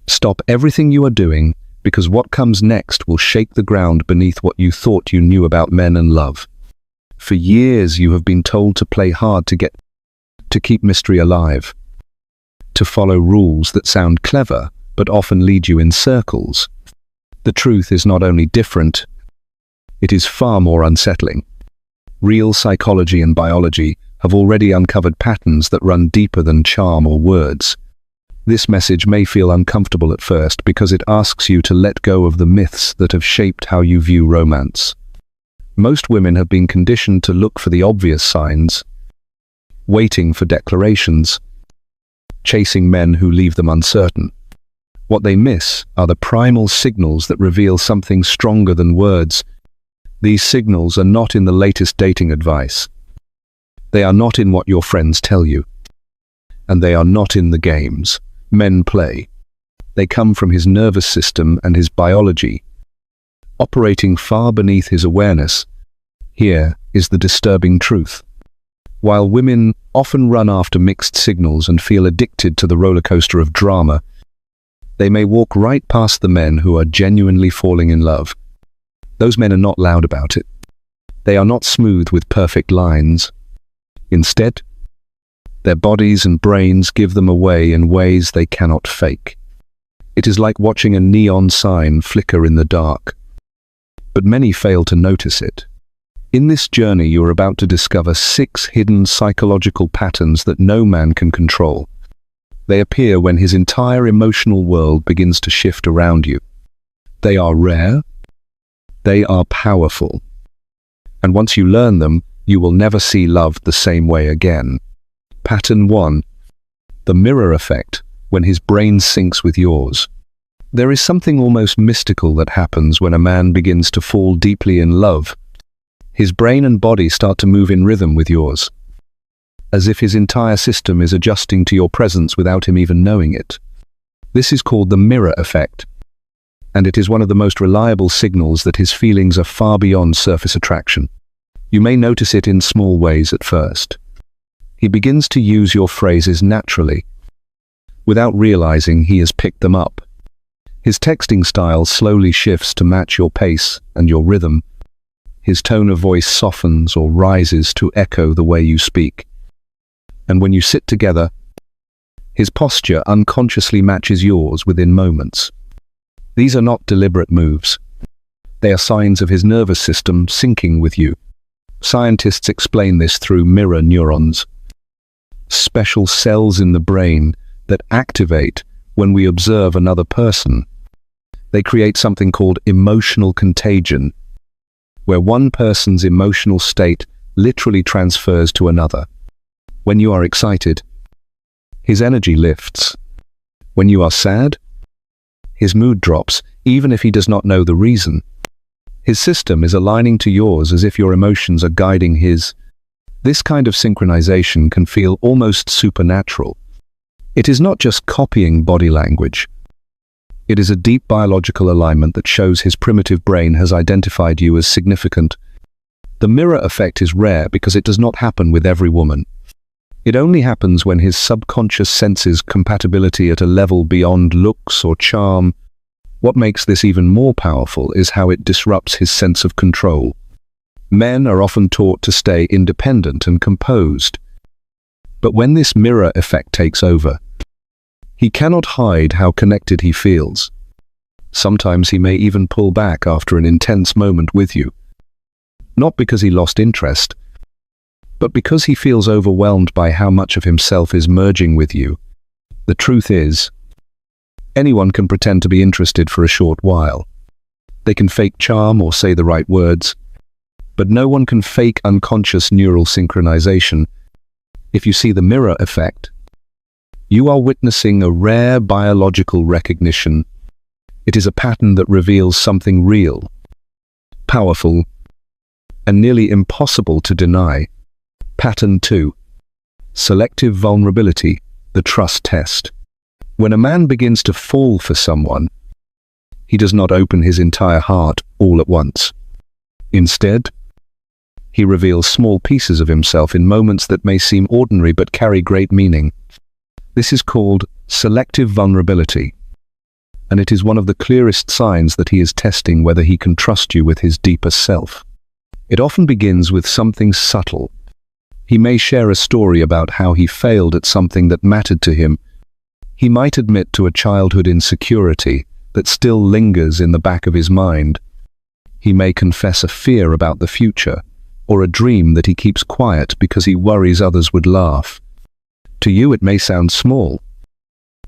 Stop everything you are doing, because what comes next will shake the ground beneath what you thought you knew about men and love. For years you have been told to play hard to keep mystery alive, to follow rules that sound clever but often lead you in circles. The truth is not only different, it is far more unsettling. Real psychology and biology have already uncovered patterns that run deeper than charm or words. This message may feel uncomfortable at first because it asks you to let go of the myths that have shaped how you view romance. Most women have been conditioned to look for the obvious signs, waiting for declarations, chasing men who leave them uncertain. What they miss are the primal signals that reveal something stronger than words. These signals are not in the latest dating advice. They are not in what your friends tell you. And they are not in the games men play. They come from his nervous system and his biology. Operating far beneath his awareness, here is the disturbing truth. While women often run after mixed signals and feel addicted to the roller coaster of drama, they may walk right past the men who are genuinely falling in love. Those men are not loud about it. They are not smooth with perfect lines. Instead, their bodies and brains give them away in ways they cannot fake. It is like watching a neon sign flicker in the dark. But many fail to notice it. In this journey, you are about to discover 6 hidden psychological patterns that no man can control. They appear when his entire emotional world begins to shift around you. They are rare. They are powerful. And once you learn them, you will never see love the same way again. Pattern 1. The mirror effect, when his brain syncs with yours. There is something almost mystical that happens when a man begins to fall deeply in love. His brain and body start to move in rhythm with yours, as if his entire system is adjusting to your presence without him even knowing it. This is called the mirror effect, and it is one of the most reliable signals that his feelings are far beyond surface attraction. You may notice it in small ways at first. He begins to use your phrases naturally, without realizing he has picked them up. His texting style slowly shifts to match your pace and your rhythm. His tone of voice softens or rises to echo the way you speak. And when you sit together, his posture unconsciously matches yours within moments. These are not deliberate moves. They are signs of his nervous system syncing with you. Scientists explain this through mirror neurons, special cells in the brain that activate when we observe another person. They create something called emotional contagion, where one person's emotional state literally transfers to another. When you are excited, his energy lifts. When you are sad, his mood drops, even if he does not know the reason. His system is aligning to yours as if your emotions are guiding his. This kind of synchronization can feel almost supernatural. It is not just copying body language. It is a deep biological alignment that shows his primitive brain has identified you as significant. The mirror effect is rare because it does not happen with every woman. It only happens when his subconscious senses compatibility at a level beyond looks or charm. What makes this even more powerful is how it disrupts his sense of control. Men are often taught to stay independent and composed. But when this mirror effect takes over, he cannot hide how connected he feels. Sometimes he may even pull back after an intense moment with you. Not because he lost interest, but because he feels overwhelmed by how much of himself is merging with you. The truth is, anyone can pretend to be interested for a short while. They can fake charm or say the right words, but no one can fake unconscious neural synchronization. If you see the mirror effect, you are witnessing a rare biological recognition. It is a pattern that reveals something real, powerful, and nearly impossible to deny. Pattern 2. Selective vulnerability, the trust test. When a man begins to fall for someone, he does not open his entire heart all at once. Instead, he reveals small pieces of himself in moments that may seem ordinary but carry great meaning. This is called selective vulnerability. and it is one of the clearest signs that he is testing whether he can trust you with his deeper self. It often begins with something subtle. He may share a story about how he failed at something that mattered to him. He might admit to a childhood insecurity that still lingers in the back of his mind. He may confess a fear about the future, or a dream that he keeps quiet because he worries others would laugh. To you it may sound small,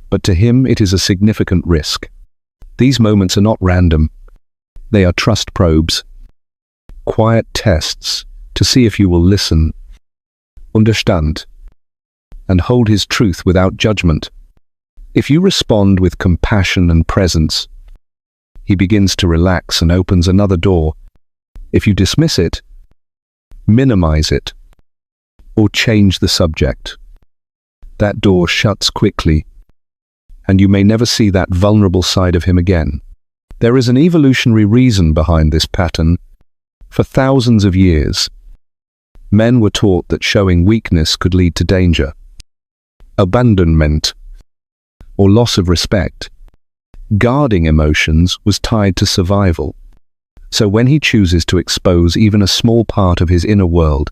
but to him it is a significant risk. These moments are not random. They are trust probes, quiet tests to see if you will listen, understand, and hold his truth without judgment. If you respond with compassion and presence, he begins to relax and opens another door. If you dismiss it, minimize it, or change the subject, that door shuts quickly, and you may never see that vulnerable side of him again. There is an evolutionary reason behind this pattern. For thousands of years, men were taught that showing weakness could lead to danger, abandonment, or loss of respect. Guarding emotions was tied to survival. So when he chooses to expose even a small part of his inner world,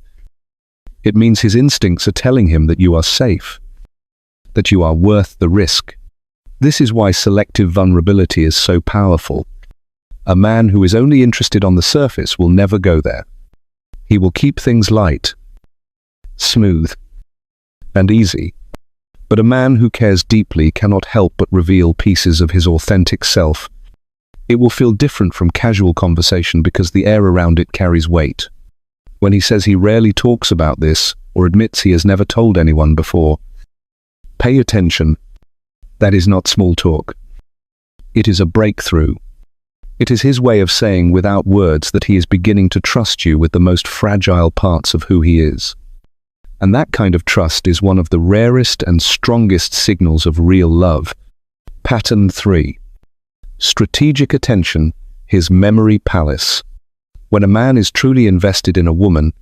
it means his instincts are telling him that you are safe, that you are worth the risk. This is why selective vulnerability is so powerful. A man who is only interested on the surface will never go there. He will keep things light, smooth, and easy. But a man who cares deeply cannot help but reveal pieces of his authentic self. It will feel different from casual conversation because the air around it carries weight. When he says he rarely talks about this or admits he has never told anyone before, pay attention. That is not small talk. It is a breakthrough. It is his way of saying without words that he is beginning to trust you with the most fragile parts of who he is. And that kind of trust is one of the rarest and strongest signals of real love. Pattern 3. Strategic attention, his memory palace. When a man is truly invested in a woman,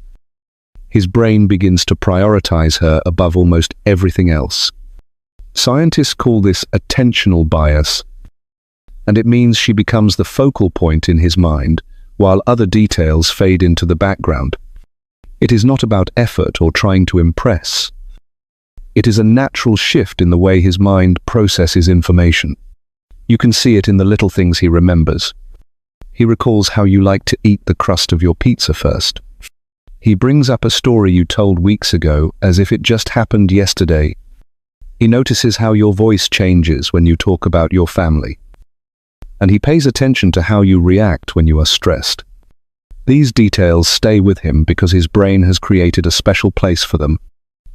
his brain begins to prioritize her above almost everything else. Scientists call this attentional bias, and it means she becomes the focal point in his mind, while other details fade into the background. It is not about effort or trying to impress. It is a natural shift in the way his mind processes information. You can see it in the little things he remembers. He recalls how you like to eat the crust of your pizza first. He brings up a story you told weeks ago as if it just happened yesterday. He notices how your voice changes when you talk about your family. And he pays attention to how you react when you are stressed. These details stay with him because his brain has created a special place for them.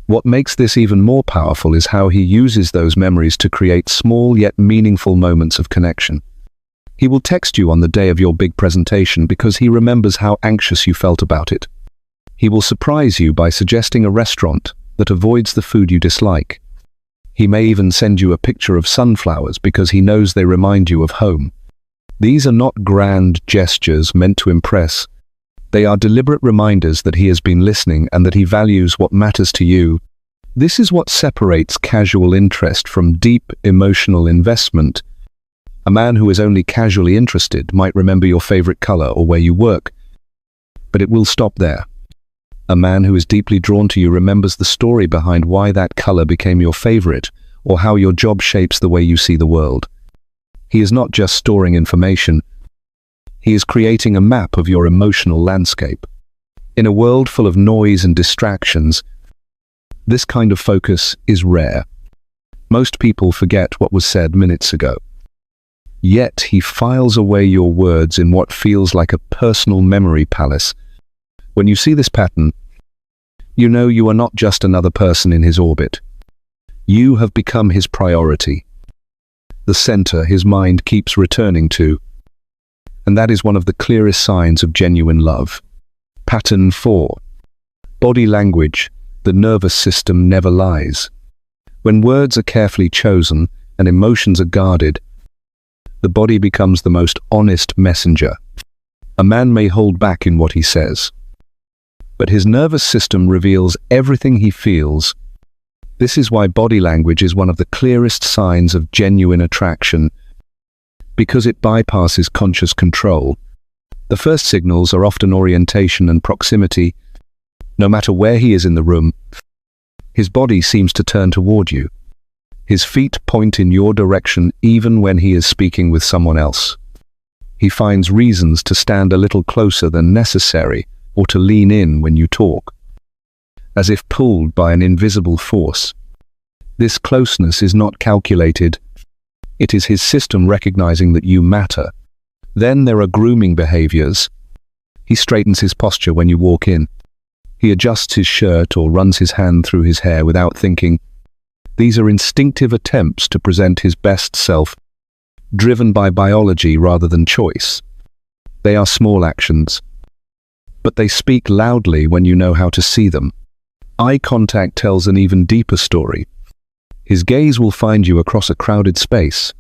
What makes this even more powerful is how he uses those memories to create small yet meaningful moments of connection. He will text you on the day of your big presentation because he remembers how anxious you felt about it. He will surprise you by suggesting a restaurant that avoids the food you dislike. He may even send you a picture of sunflowers because he knows they remind you of home. These are not grand gestures meant to impress. They are deliberate reminders that he has been listening and that he values what matters to you. This is what separates casual interest from deep emotional investment. A man who is only casually interested might remember your favorite color or where you work, but it will stop there. A man who is deeply drawn to you remembers the story behind why that color became your favorite, or how your job shapes the way you see the world. He is not just storing information. He is creating a map of your emotional landscape. In a world full of noise and distractions, this kind of focus is rare. Most people forget what was said minutes ago. Yet he files away your words in what feels like a personal memory palace. When you see this pattern, you know you are not just another person in his orbit. You have become his priority, the center his mind keeps returning to. And that is one of the clearest signs of genuine love. Pattern 4. Body language. The nervous system never lies. When words are carefully chosen and emotions are guarded, the body becomes the most honest messenger. A man may hold back in what he says, but his nervous system reveals everything he feels. This is why body language is one of the clearest signs of genuine attraction. Because it bypasses conscious control, the first signals are often orientation and proximity. No matter where he is in the room, his body seems to turn toward you. His feet point in your direction even when he is speaking with someone else. He finds reasons to stand a little closer than necessary or to lean in when you talk, as if pulled by an invisible force. This closeness is not calculated. It is his system recognizing that you matter. Then there are grooming behaviors. He straightens his posture when you walk in. He adjusts his shirt or runs his hand through his hair without thinking. These are instinctive attempts to present his best self, driven by biology rather than choice. They are small actions, but they speak loudly when you know how to see them. Eye contact tells an even deeper story. His gaze will find you across a crowded space.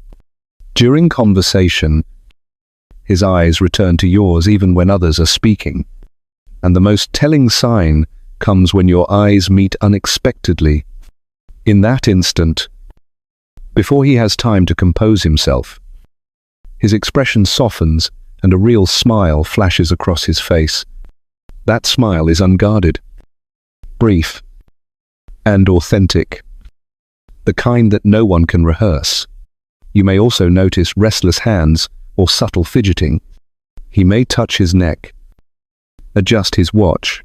During conversation, his eyes return to yours even when others are speaking. And the most telling sign comes when your eyes meet unexpectedly. In that instant, before he has time to compose himself, his expression softens and a real smile flashes across his face. That smile is unguarded, brief, and authentic, the kind that no one can rehearse. You may also notice restless hands or subtle fidgeting. He may touch his neck, adjust his watch,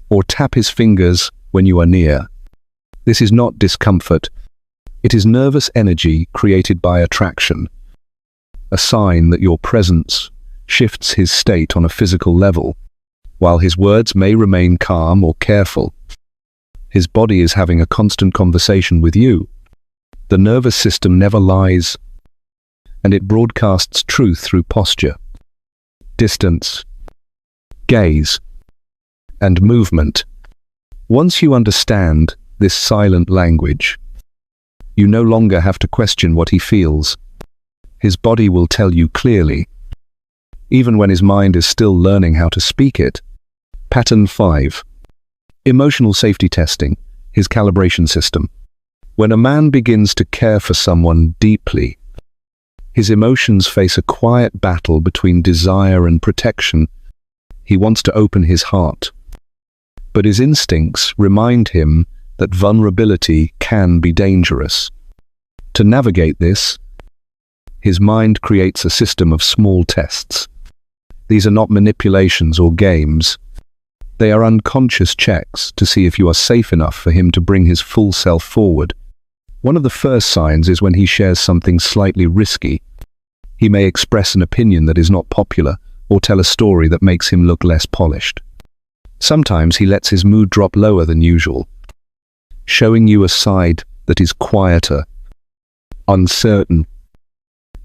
or tap his fingers when you are near. This is not discomfort. It is nervous energy created by attraction, a sign that your presence shifts his state on a physical level. While his words may remain calm or careful, his body is having a constant conversation with you. The nervous system never lies, and it broadcasts truth through posture, distance, gaze, and movement. Once you understand this silent language, you no longer have to question what he feels. His body will tell you clearly, even when his mind is still learning how to speak it. Pattern 5. Emotional safety testing, his calibration system. When a man begins to care for someone deeply, his emotions face a quiet battle between desire and protection. He wants to open his heart, but his instincts remind him that vulnerability can be dangerous. To navigate this, his mind creates a system of small tests. These are not manipulations or games. They are unconscious checks to see if you are safe enough for him to bring his full self forward. One of the first signs is when he shares something slightly risky. He may express an opinion that is not popular or tell a story that makes him look less polished. Sometimes he lets his mood drop lower than usual, showing you a side that is quieter, uncertain,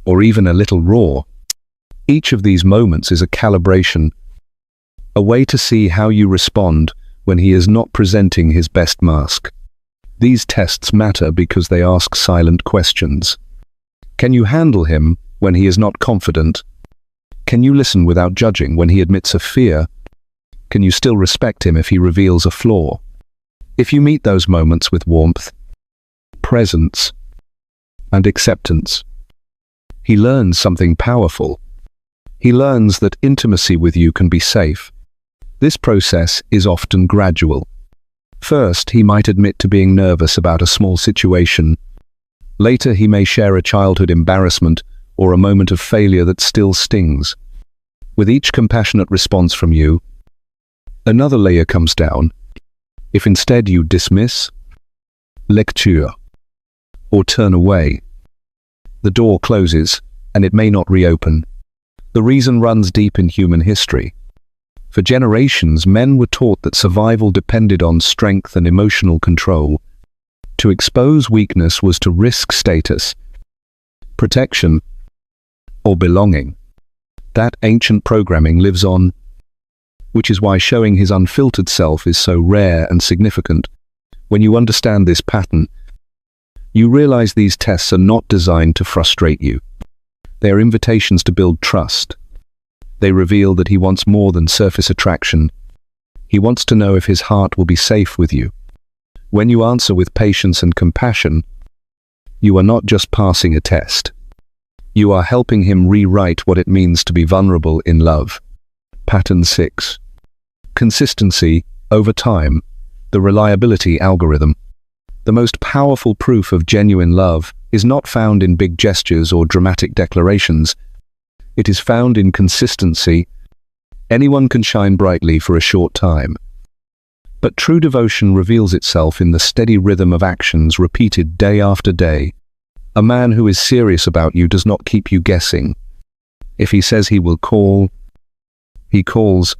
or even a little raw. Each of these moments is a calibration, a way to see how you respond when he is not presenting his best mask. These tests matter because they ask silent questions. Can you handle him when he is not confident? Can you listen without judging when he admits a fear? Can you still respect him if he reveals a flaw? If you meet those moments with warmth, presence, and acceptance, he learns something powerful. He learns that intimacy with you can be safe. This process is often gradual. First, he might admit to being nervous about a small situation. Later, he may share a childhood embarrassment or a moment of failure that still stings. With each compassionate response from you, another layer comes down. If instead you dismiss, lecture, or turn away, the door closes and it may not reopen. The reason runs deep in human history. For generations, men were taught that survival depended on strength and emotional control. To expose weakness was to risk status, protection, or belonging. That ancient programming lives on, which is why showing his unfiltered self is so rare and significant. When you understand this pattern, you realize these tests are not designed to frustrate you. They are invitations to build trust. They reveal that he wants more than surface attraction. He wants to know if his heart will be safe with you. When you answer with patience and compassion, you are not just passing a test. You are helping him rewrite what it means to be vulnerable in love. Pattern 6. Consistency over time. The reliability algorithm. The most powerful proof of genuine love is not found in big gestures or dramatic declarations. It is found in consistency. Anyone can shine brightly for a short time. But true devotion reveals itself in the steady rhythm of actions repeated day after day. A man who is serious about you does not keep you guessing. If he says he will call, he calls.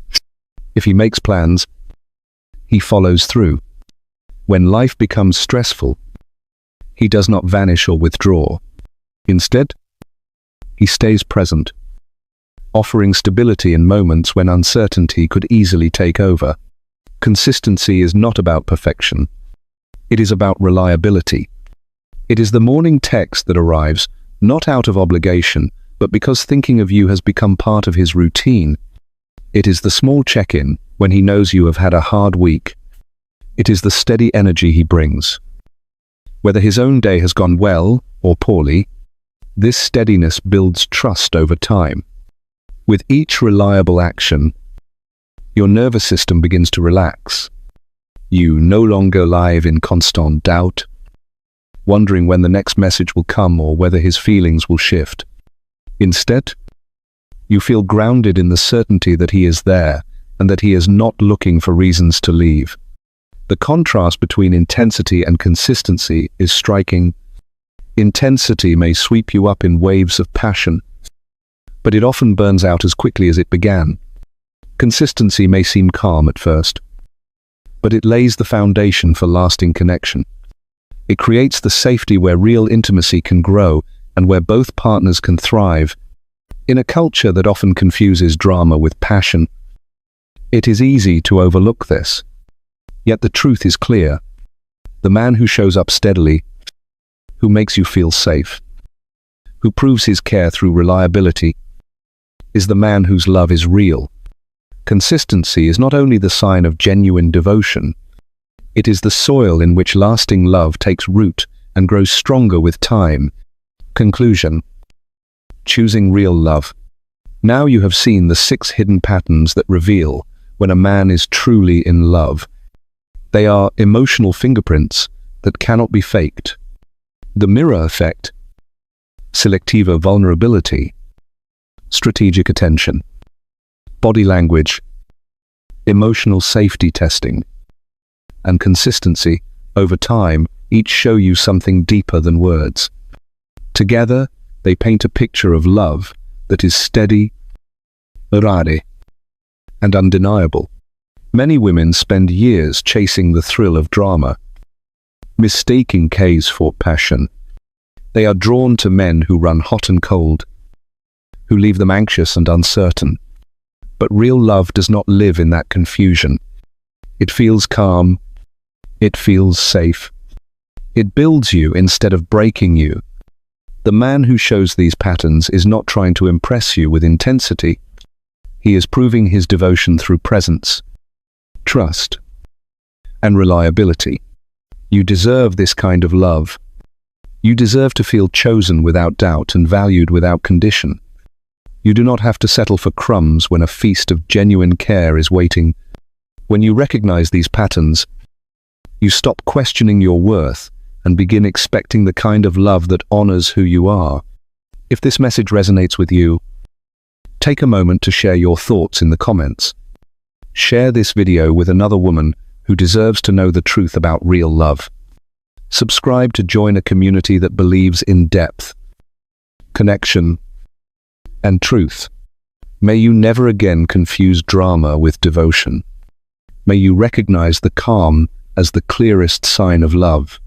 If he makes plans, he follows through. When life becomes stressful, he does not vanish or withdraw. Instead, he stays present, offering stability in moments when uncertainty could easily take over. Consistency is not about perfection. It is about reliability. It is the morning text that arrives, not out of obligation, but because thinking of you has become part of his routine. It is the small check-in when he knows you have had a hard week. It is the steady energy he brings. Whether his own day has gone well or poorly, this steadiness builds trust over time. With each reliable action, your nervous system begins to relax. You no longer live in constant doubt, wondering when the next message will come or whether his feelings will shift. Instead, you feel grounded in the certainty that he is there and that he is not looking for reasons to leave. The contrast between intensity and consistency is striking. Intensity may sweep you up in waves of passion, but it often burns out as quickly as it began. Consistency may seem calm at first, but it lays the foundation for lasting connection. It creates the safety where real intimacy can grow and where both partners can thrive. In a culture that often confuses drama with passion, it is easy to overlook this. Yet the truth is clear. The man who shows up steadily, who makes you feel safe, who proves his care through reliability, is the man whose love is real. Consistency is not only the sign of genuine devotion, it is the soil in which lasting love takes root and grows stronger with time. Conclusion. Choosing real love. Now you have seen the 6 hidden patterns that reveal when a man is truly in love. They are emotional fingerprints that cannot be faked. The mirror effect, selective vulnerability, strategic attention, body language, emotional safety testing, and consistency. Over time, each show you something deeper than words. Together, they paint a picture of love that is steady, rare, and undeniable. Many women spend years chasing the thrill of drama, mistaking case for passion. They are drawn to men who run hot and cold, who leave them anxious and uncertain. But real love does not live in that confusion. It feels calm. It feels safe. It builds you instead of breaking you. The man who shows these patterns is not trying to impress you with intensity. He is proving his devotion through presence, trust, and reliability. You deserve this kind of love. You deserve to feel chosen without doubt and valued without condition. You do not have to settle for crumbs when a feast of genuine care is waiting. When you recognize these patterns, you stop questioning your worth and begin expecting the kind of love that honors who you are. If this message resonates with you, take a moment to share your thoughts in the comments. Share this video with another woman who deserves to know the truth about real love. Subscribe to join a community that believes in depth, connection, and truth. May you never again confuse drama with devotion. May you recognize the calm as the clearest sign of love.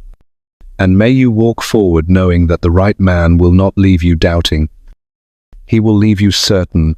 And may you walk forward knowing that the right man will not leave you doubting. He will leave you certain